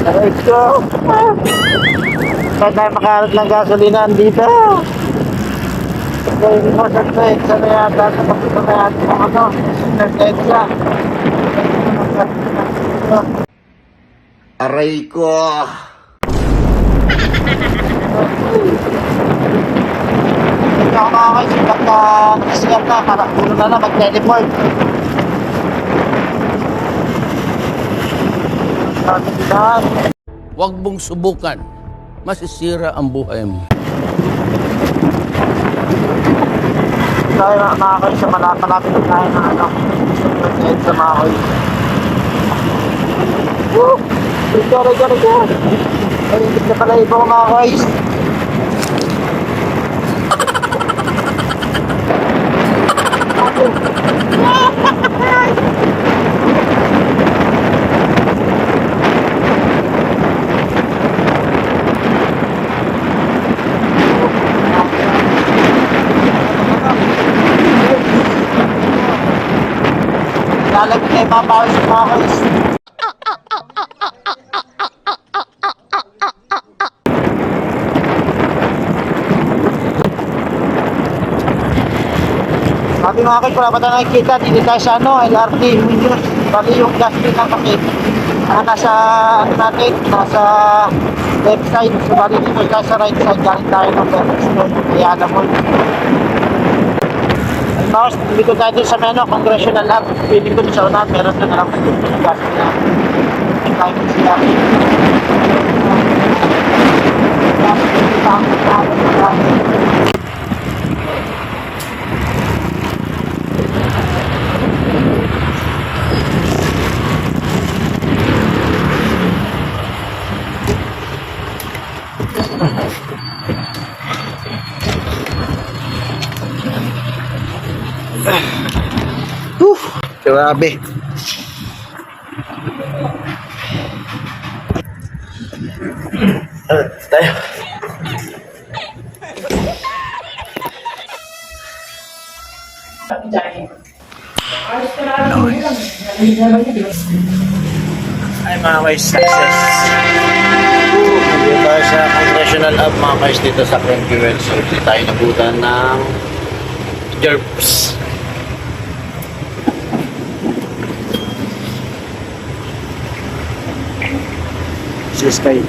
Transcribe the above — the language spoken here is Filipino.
Aray ko. Saan tayo makahanap ng gasolina dito? Okay, mo sa trade. Sana yata sa pagkakayan mo ano? Intertensya. Aray ko. Hindi ako makakaisip pagka nasigat na. Parang puno na na mag-teleport. Huwag mong subukan. Masisira ang buhay mo. Tayo makakaisip malapit na tayo ng ano. Sa mga koy. Woo! Riga. Ay, hindi na pala iba mga koys. Lalagyan na yung mga bawis sa mga koys. Sabi mga koys, wala pa tayo nakikita. Dito tayo sa ano, LRT, Windows. Bali yung gas din ng kami. Nasa ano natin, nasa left side. So bali dito tayo sa right side. Galing tayo ng left side. Kaya alam mo. Tapos, dito tayo dun sa meno, Congressional Lab. Piling ko dun sa unahan, meron na lang gas na. Tayo mo sila. Grabe. Tayo. Ay mga guys, success. Nandito tayo sa Congressional Hub mga guys dito sa Cranky So dito tayo nabutan ng Jerps. Sky.